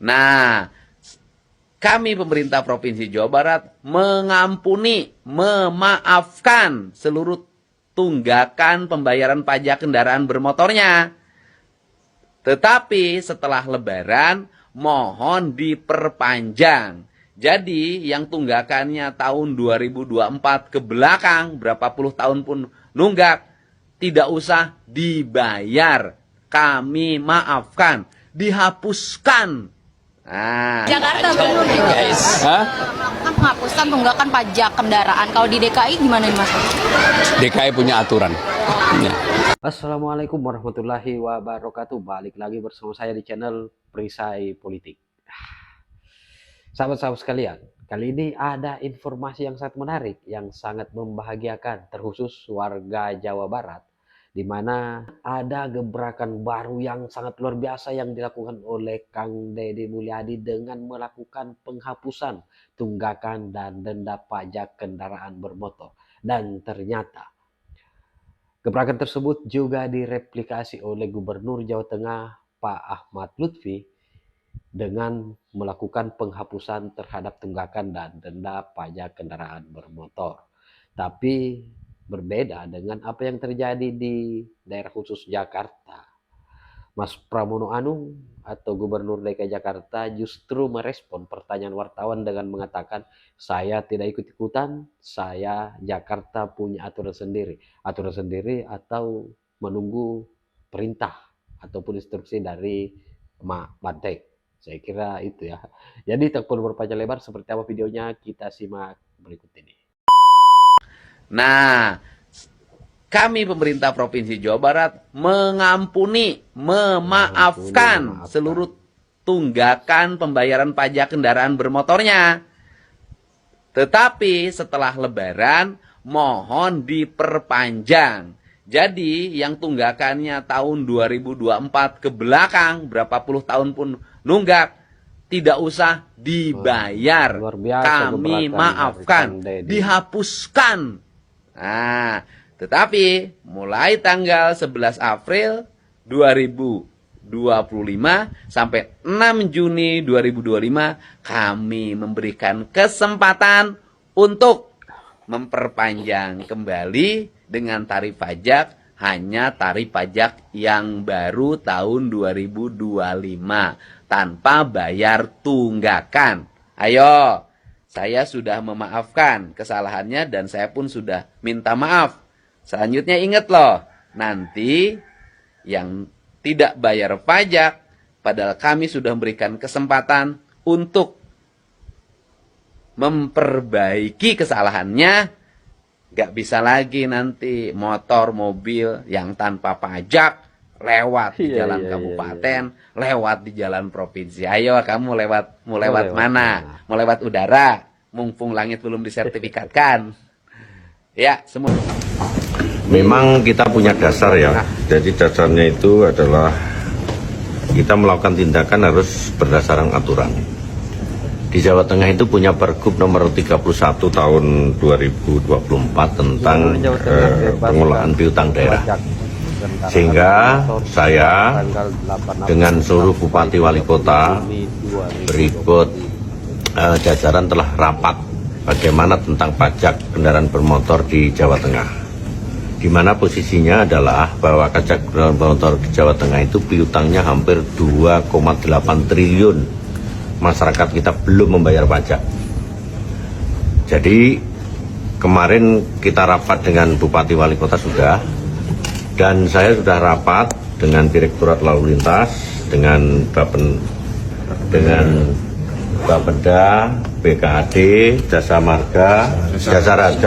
Nah, kami pemerintah Provinsi Jawa Barat mengampuni, memaafkan seluruh tunggakan pembayaran pajak kendaraan bermotornya. Tetapi setelah Lebaran, mohon diperpanjang. Jadi yang tunggakannya tahun 2024 ke belakang, berapa puluh tahun pun nunggak, tidak usah dibayar. Kami maafkan, dihapuskan. Nah, Jakarta belum guys. Menghapuskan tunggakan pajak kendaraan. Kalau di DKI gimana nih Mas? DKI punya aturan. Ya. Assalamualaikum warahmatullahi wabarakatuh. Balik lagi bersama saya di channel Perisai Politik. Sahabat-sahabat sekalian, kali ini ada informasi yang sangat menarik, yang sangat membahagiakan, terkhusus warga Jawa Barat, di mana ada gebrakan baru yang sangat luar biasa yang dilakukan oleh Kang Deddy Mulyadi dengan melakukan penghapusan tunggakan dan denda pajak kendaraan bermotor. Dan ternyata gebrakan tersebut juga direplikasi oleh Gubernur Jawa Tengah Pak Ahmad Lutfi dengan melakukan penghapusan terhadap tunggakan dan denda pajak kendaraan bermotor. Tapi berbeda dengan apa yang terjadi di daerah khusus Jakarta. Mas Pramono Anung atau Gubernur DKI Jakarta justru merespon pertanyaan wartawan dengan mengatakan, saya tidak ikut-ikutan, saya Jakarta punya aturan sendiri. Aturan sendiri atau menunggu perintah ataupun instruksi dari Mantek. Saya kira itu ya. Jadi tak perlu berpanjang lebar, seperti apa videonya kita simak berikut ini. Nah, kami pemerintah Provinsi Jawa Barat mengampuni, memaafkan seluruh tunggakan pembayaran pajak kendaraan bermotornya. Tetapi setelah Lebaran, mohon diperpanjang. Jadi yang tunggakannya tahun 2024 ke belakang, berapa puluh tahun pun nunggak, tidak usah dibayar. Kami maafkan, dihapuskan. Nah, tetapi mulai tanggal 11 April 2025 sampai 6 Juni 2025 kami memberikan kesempatan untuk memperpanjang kembali dengan tarif pajak, hanya tarif pajak yang baru tahun 2025 tanpa bayar tunggakan. Ayo, saya sudah memaafkan kesalahannya dan saya pun sudah minta maaf. Selanjutnya ingat loh, nanti yang tidak bayar pajak, padahal kami sudah memberikan kesempatan untuk memperbaiki kesalahannya, gak bisa lagi nanti motor, mobil yang tanpa pajak lewat di jalan kabupaten, lewat di jalan provinsi. Ayo, kamu mau lewat mana? Mau lewat udara? Mumpung langit belum disertifikatkan. Ya, semua. Memang kita punya dasar ya. Jadi dasarnya itu adalah kita melakukan tindakan harus berdasarkan aturan. Di Jawa Tengah itu punya Pergub nomor 31 tahun 2024 tentang pengelolaan piutang daerah. Sehingga saya dengan seluruh bupati wali kota berikut jajaran telah rapat bagaimana tentang pajak kendaraan bermotor di Jawa Tengah. Di mana posisinya adalah bahwa pajak kendaraan bermotor di Jawa Tengah itu piutangnya hampir 2,8 triliun. Masyarakat kita belum membayar pajak. Jadi kemarin kita rapat dengan Bupati Wali Kota sudah, dan saya sudah rapat dengan Direktorat Lalu Lintas, dengan Bapeda, BKAD, Jasa Marga, Jasa Raja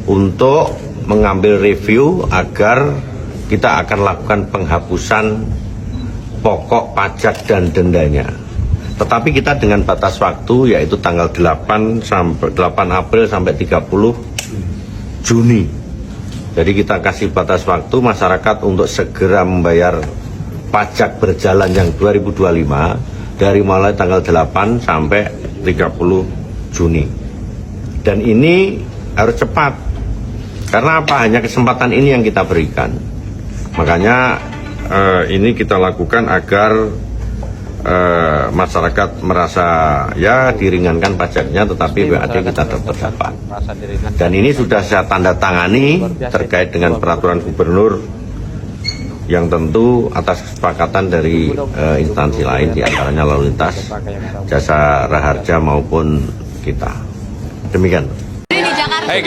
untuk mengambil review agar kita akan lakukan penghapusan pokok pajak dan dendanya. Tetapi kita dengan batas waktu yaitu tanggal 8 April sampai 30 Juni. Jadi kita kasih batas waktu masyarakat untuk segera membayar pajak berjalan yang 2025 dari mulai tanggal 8 sampai 30 Juni. Dan ini harus cepat. Karena apa? Hanya kesempatan ini yang kita berikan. Makanya ini kita lakukan agar masyarakat merasa ya diringankan pajaknya, tetapi BAD kita tetap dapat. Dan ini sudah saya tanda tangani terkait dengan peraturan gubernur yang tentu atas kesepakatan dari instansi lain, diantaranya lalu lintas, jasa raharja maupun kita. Demikian. Di Jakarta. Hey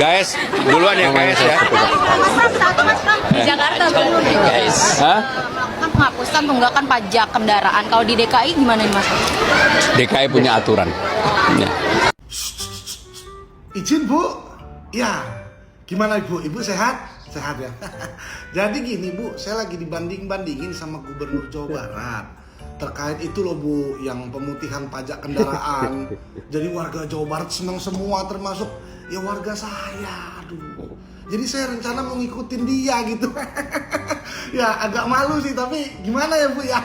guys, duluan ya guys ya. Di Jakarta belum Guys, hah? kan penghapusan tunggakan pajak kendaraan. Kalau di DKI gimana nih Mas? DKI punya aturan. Ya. Izin Bu, ya gimana Ibu? Ibu sehat? Sehat ya. Jadi gini Bu, saya lagi dibanding-bandingin sama Gubernur Jawa Barat terkait itu loh Bu, yang pemutihan pajak kendaraan. Jadi warga Jawa Barat senang semua, termasuk ya warga saya. Aduh. Jadi saya rencana mau ngikutin dia gitu. Ya agak malu sih, tapi gimana ya Bu ya?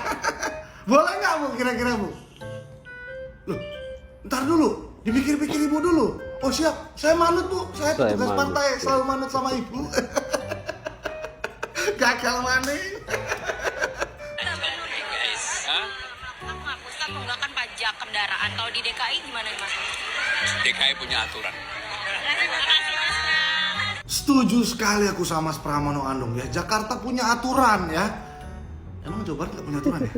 Boleh nggak Bu kira-kira Bu? Loh, ntar dulu, dipikir-pikir Ibu dulu. Oh siap, saya manut Bu, saya petugas partai, selalu manut sama Ibu. Gagal maning. Penghapusan tunggakan pajak kendaraan. Kalau di DKI gimana nih Mas? DKI punya aturan. Setuju sekali aku sama Mas Pramono Anung ya. Jakarta punya aturan ya. Emang Jawa Barat nggak punya aturan ya?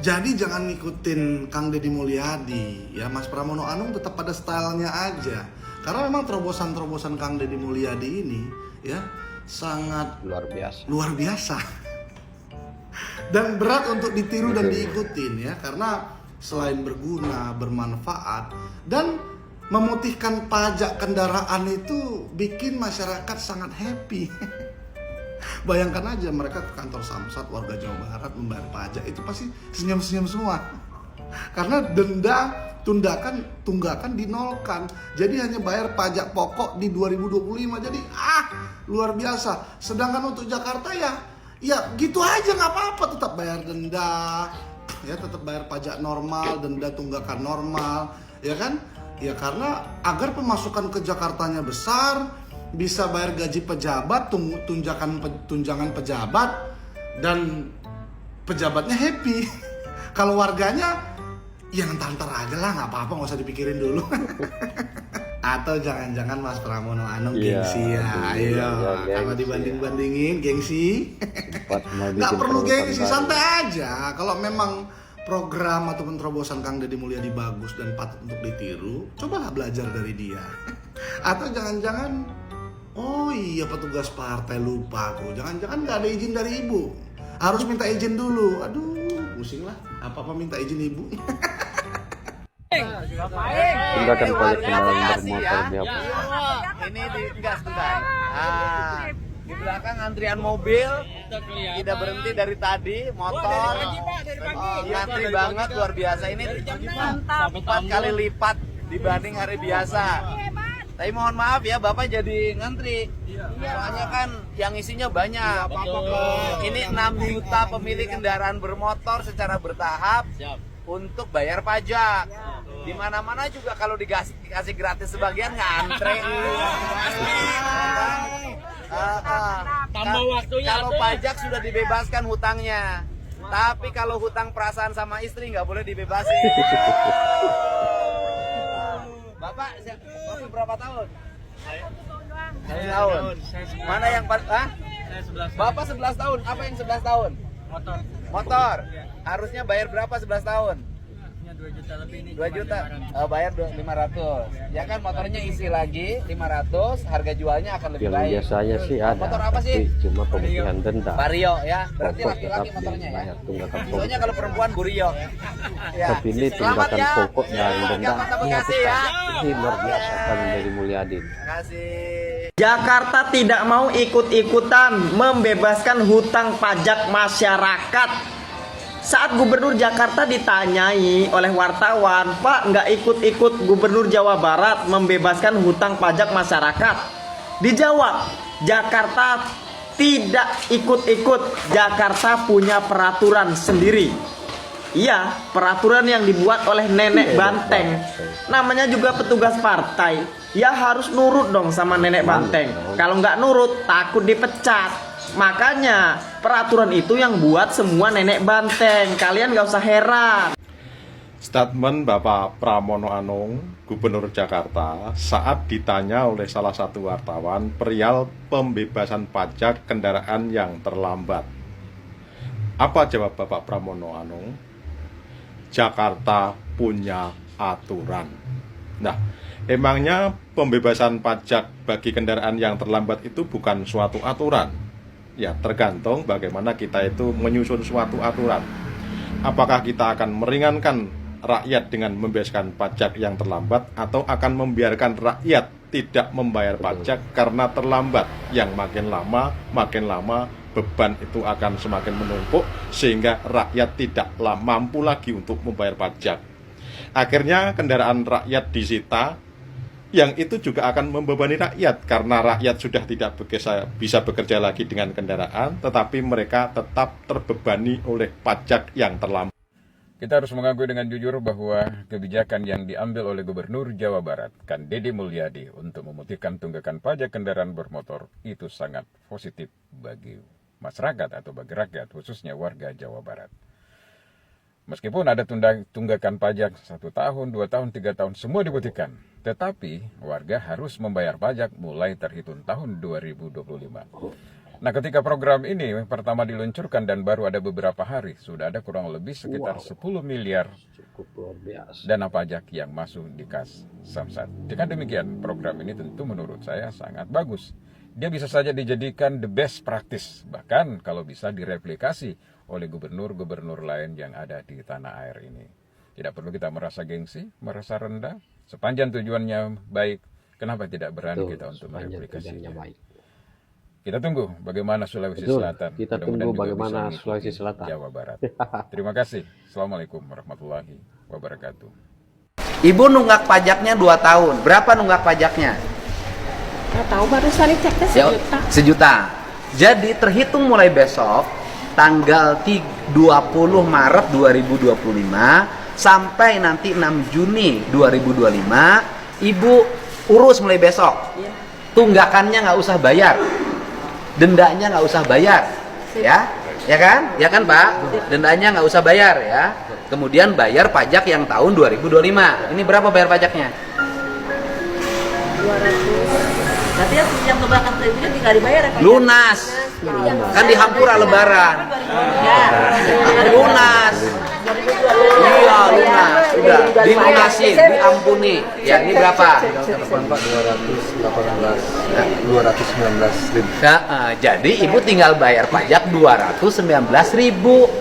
Jadi jangan ngikutin Kang Deddy Mulyadi ya. Mas Pramono Anung tetap pada stylenya aja. Karena memang terobosan-terobosan Kang Deddy Mulyadi ini ya sangat luar biasa. Dan berat untuk ditiru dan diikutin ya. Karena selain berguna, bermanfaat, dan memutihkan pajak kendaraan itu bikin masyarakat sangat happy. Bayangkan aja mereka ke kantor Samsat, warga Jawa Barat membayar pajak itu pasti senyum-senyum semua. Karena denda tunggakan dinolkan. Jadi hanya bayar pajak pokok di 2025. Jadi luar biasa. Sedangkan untuk Jakarta ya gitu aja nggak apa-apa, tetap bayar denda. Ya tetap bayar pajak normal, denda tunggakan normal, ya kan? Ya karena agar pemasukan ke Jakartanya besar, bisa bayar gaji pejabat, tunjangan pejabat, dan pejabatnya happy. Kalau warganya ya ntar aja lah, nggak apa-apa, nggak usah dipikirin dulu. Atau jangan-jangan Mas Pramono Anung gengsi ya, ayo, karena dibanding-bandingin gengsi. Nggak perlu gengsi, santai aja. Kalau memang program ataupun terobosan Kang Deddy Mulyadi bagus dan patut untuk ditiru, cobalah belajar dari dia. Atau jangan-jangan, oh iya petugas partai lupa aku, jangan-jangan nggak ada izin dari ibu, harus minta izin dulu. Aduh, pusing lah, apa-apa minta izin ibu. Tunggakan pajak kendaraan bermotor dihapus. Ini gas bentar. Di belakang antrian mobil tidak berhenti dari tadi, motor ngantri banget, luar biasa. Ini 4 kali lipat dibanding hari biasa. Tapi mohon maaf ya, Bapak jadi ngantri. Soalnya kan yang isinya banyak. Ini 6 juta pemilik kendaraan bermotor secara bertahap untuk bayar pajak. Di mana-mana juga kalau dikasih gratis sebagian ngantri. Tambah waktunya. Kalau pajak sudah dibebaskan hutangnya, tapi kalau hutang perasaan sama istri nggak boleh dibebasin. Bapak berapa tahun? 1 tahun. Mana yang Bapak 11 tahun. Apa yang 11 tahun? Motor. Harusnya bayar berapa 11 tahun? 2 juta lebih nih. 2 juta. Bayar 500. Ya kan motornya isi lagi 500, harga jualnya akan lebih Yang baik. biasanya sih ada. Motor apa sih? Cuma pemutihan denda. Vario ya. Berarti Pokok laki-laki tetap motornya ya. dibayar tunggakan pokok. Soalnya kalau perempuan Burio. Ya. Tapi ini Selamat tunggakan ya. pokok dan denda Makasih ya. ini luar biasa Kang Deddy Mulyadi. Kasih. Jakarta tidak mau ikut-ikutan membebaskan hutang pajak masyarakat. Saat Gubernur Jakarta ditanyai oleh wartawan, Pak, nggak ikut-ikut Gubernur Jawa Barat membebaskan hutang pajak masyarakat? Dijawab, Jakarta tidak ikut-ikut. Jakarta punya peraturan sendiri. Iya, peraturan yang dibuat oleh nenek banteng. Namanya juga petugas partai. Ya harus nurut dong sama nenek banteng. Kalau nggak nurut, takut dipecat. Makanya Peraturan itu yang buat semua nenek banteng. Kalian gak usah heran. Statement Bapak Pramono Anung, Gubernur Jakarta, saat ditanya oleh salah satu wartawan perihal pembebasan pajak kendaraan yang terlambat. Apa jawab Bapak Pramono Anung? Jakarta punya aturan. Nah, emangnya pembebasan pajak bagi kendaraan yang terlambat itu bukan suatu aturan? Ya, tergantung bagaimana kita itu menyusun suatu aturan. Apakah kita akan meringankan rakyat dengan membebaskan pajak yang terlambat, atau akan membiarkan rakyat tidak membayar pajak karena terlambat, yang makin lama beban itu akan semakin menumpuk sehingga rakyat tidak mampu lagi untuk membayar pajak. Akhirnya kendaraan rakyat disita, yang itu juga akan membebani rakyat karena rakyat sudah tidak bisa bekerja lagi dengan kendaraan, tetapi mereka tetap terbebani oleh pajak yang terlambat. Kita harus mengakui dengan jujur bahwa kebijakan yang diambil oleh Gubernur Jawa Barat, Kang Deddy Mulyadi, untuk memutihkan tunggakan pajak kendaraan bermotor itu sangat positif bagi masyarakat atau bagi rakyat, khususnya warga Jawa Barat. Meskipun ada tunggakan pajak 1 tahun, 2 tahun, 3 tahun, semua diputihkan. Tetapi warga harus membayar pajak mulai terhitung tahun 2025. Nah, ketika program ini pertama diluncurkan dan baru ada beberapa hari, sudah ada kurang lebih sekitar 10 miliar dana pajak yang masuk di kas Samsat. Dengan demikian, program ini tentu menurut saya sangat bagus. Dia bisa saja dijadikan the best practice, bahkan kalau bisa direplikasi oleh gubernur-gubernur lain yang ada di tanah air ini. Tidak perlu kita merasa gengsi, merasa rendah. Sepanjang tujuannya baik, kenapa tidak berani kita untuk mereplikasinya? Kita tunggu bagaimana Sulawesi Selatan. Kita tunggu bagaimana Sulawesi Selatan. Jawa Barat. Terima kasih. Assalamualaikum warahmatullahi wabarakatuh. Ibu nunggak pajaknya 2 tahun. Berapa nunggak pajaknya? Nggak tahu, barusan diceknya sejuta. Sejuta. Jadi terhitung mulai besok tanggal 20 Maret 2025 sampai nanti 6 Juni 2025, Ibu urus mulai besok. Tunggakannya nggak usah bayar, dendanya nggak usah bayar, ya kan Pak? Dendanya nggak usah bayar ya. Kemudian bayar pajak yang tahun 2025. Ini berapa bayar pajaknya? 200. Tapi yang tunggakan itu kan tinggal dibayar ya Pak? Lunas. Kan di Hampura Lebaran. Lunas. Iya, lunas. Sudah dilunasin, diampuni. Ya, ini berapa? 219.000. Jadi Ibu tinggal bayar pajak 219.000.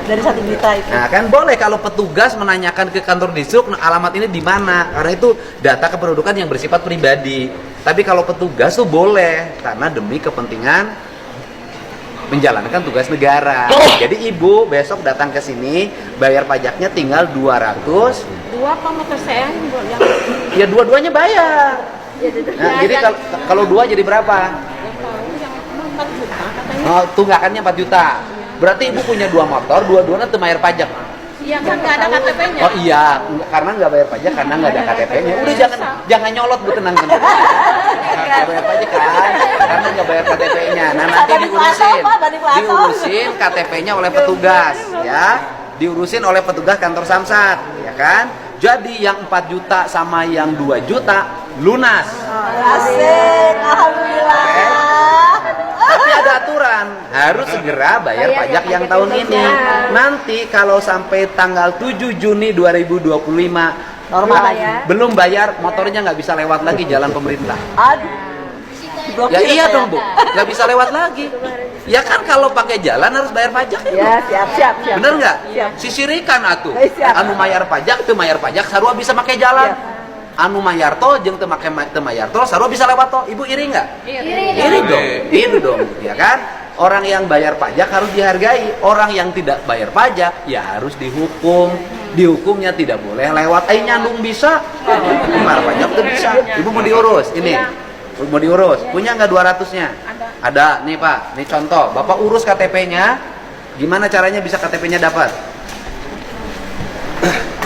Dari 1 juta itu. Nah, kan boleh kalau petugas menanyakan ke kantor dishub alamat ini di mana, karena itu data kependudukan yang bersifat pribadi. Tapi kalau petugas tuh boleh karena demi kepentingan menjalankan tugas negara. Jadi Ibu besok datang ke sini, bayar pajaknya tinggal 200. Dua apa motor saya yang Ya dua-duanya bayar. Nah, jadi kalau 2 jadi berapa? yang 4 juta katanya. Oh, tunggakannya 4 juta. Berarti Ibu punya 2 motor, dua-duanya tuh bayar pajak. Iya kan nggak ada KTP-nya. Oh iya, karena nggak bayar pajak karena nggak ada KTP-nya. Udah jangan nyolot Bu, tenang. Nggak bayar pajak kan, karena nggak bayar KTP-nya. Nah nanti diurusin KTP-nya oleh petugas, ya. Diurusin oleh petugas kantor Samsat, ya kan. Jadi yang 4 juta sama yang 2 juta lunas. Asik, alhamdulillah. Okay. Tapi ada aturan, harus segera bayar pajak yang tahun ini. Nanti kalau sampai tanggal 7 Juni 2025 Normal ya. belum bayar, motornya nggak bisa lewat lagi jalan pemerintah. Aduh. Ya iya dong Bu, nggak bisa lewat lagi. Ya kan kalau pakai jalan harus bayar pajak ya. Siap. Bener nggak? Sisirikan atuh. Anu mayar pajak, tuh mayar pajak, sarua bisa pakai jalan. Anu mayarto jeung teu make teu mayarto sarua bisa lewat tol. Ibu iri nggak? Iri dong, ya kan? Orang yang bayar pajak harus dihargai, orang yang tidak bayar pajak ya harus dihukum. Dihukumnya tidak boleh lewat. Nyandung bisa, bayar pajak tuh bisa. Ibu mau diurus ini, mau diurus. Punya nggak 200-nya? Ada nih Pak. Nih contoh, Bapak urus KTP-nya. Gimana caranya bisa KTP-nya dapat?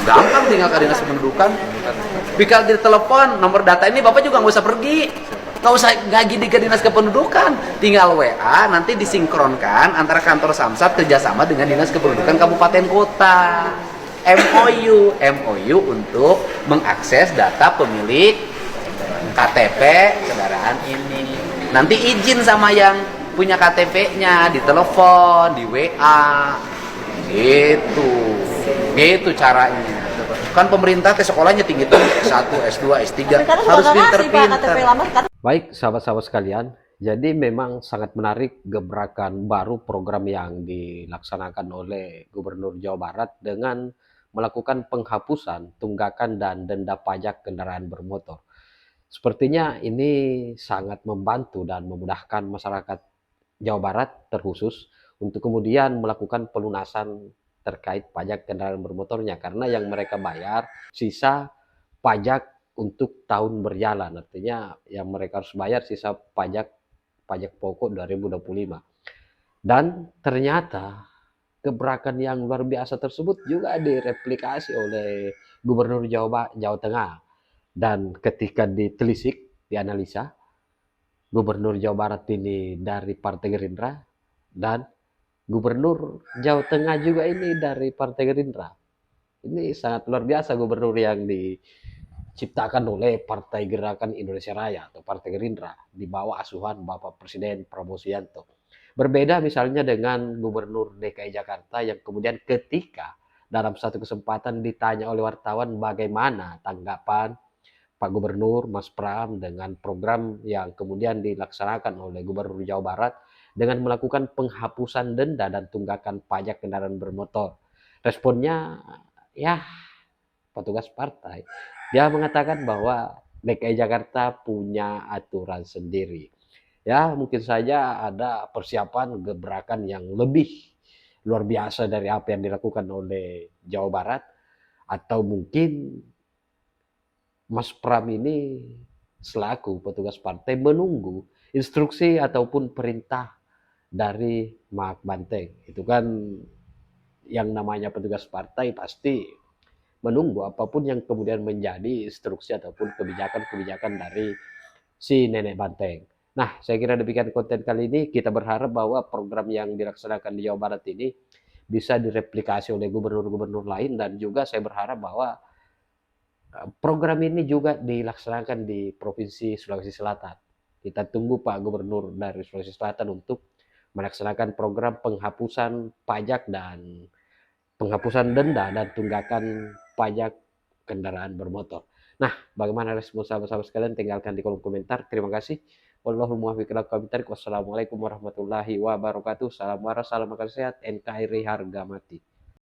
Gampang, tinggal ke dinas kependudukan. Tinggal di telepon nomor data ini, Bapak juga nggak usah pergi. Nggak usah nggak gini ke dinas kependudukan, tinggal WA nanti disinkronkan antara kantor Samsat kerjasama dengan dinas kependudukan kabupaten kota. MOU untuk mengakses data pemilik KTP kendaraan ini. Nanti izin sama yang punya KTP-nya, ditelepon, di WA, gitu caranya. Kan pemerintah ke sekolahnya tinggi tuh S1, S2, S3 harus pinter-pinter. Baik, sahabat-sahabat sekalian, jadi memang sangat menarik gebrakan baru program yang dilaksanakan oleh Gubernur Jawa Barat dengan melakukan penghapusan tunggakan dan denda pajak kendaraan bermotor. Sepertinya ini sangat membantu dan memudahkan masyarakat Jawa Barat terkhusus untuk kemudian melakukan pelunasan terkait pajak kendaraan bermotornya, karena yang mereka bayar sisa pajak untuk tahun berjalan, artinya yang mereka harus bayar sisa pajak pokok 2025. Dan ternyata gebrakan yang luar biasa tersebut juga direplikasi oleh Gubernur Jawa Tengah. Dan ketika ditelisik, dianalisa, Gubernur Jawa Barat ini dari Partai Gerindra dan Gubernur Jawa Tengah juga ini dari Partai Gerindra. Ini sangat luar biasa gubernur yang diciptakan oleh Partai Gerakan Indonesia Raya atau Partai Gerindra di bawah asuhan Bapak Presiden Prabowo Subianto. Berbeda misalnya dengan Gubernur DKI Jakarta yang kemudian ketika dalam satu kesempatan ditanya oleh wartawan bagaimana tanggapan Pak Gubernur Mas Pram dengan program yang kemudian dilaksanakan oleh Gubernur Jawa Barat dengan melakukan penghapusan denda dan tunggakan pajak kendaraan bermotor. Responnya, ya, petugas partai. Dia mengatakan bahwa DKI Jakarta punya aturan sendiri. Ya, mungkin saja ada persiapan gebrakan yang lebih luar biasa dari apa yang dilakukan oleh Jawa Barat. Atau mungkin Mas Pram ini selaku petugas partai menunggu instruksi ataupun perintah dari Mak Banteng. Itu kan yang namanya petugas partai pasti menunggu apapun yang kemudian menjadi instruksi ataupun kebijakan-kebijakan dari si Nenek Banteng. Nah, saya kira demikian konten kali ini. Kita berharap bahwa program yang dilaksanakan di Jawa Barat ini bisa direplikasi oleh gubernur-gubernur lain, dan juga saya berharap bahwa program ini juga dilaksanakan di Provinsi Sulawesi Selatan. Kita tunggu Pak Gubernur dari Sulawesi Selatan untuk melaksanakan program penghapusan pajak dan penghapusan denda dan tunggakan pajak kendaraan bermotor. Nah, bagaimana respon sahabat-sahabat sekalian? Tinggalkan di kolom komentar. Terima kasih. Wallahul muwaffiq ila aqwamit thoriq. Wassalamualaikum warahmatullahi wabarakatuh. Salam waras, salam makan sehat, NKRI harga mati.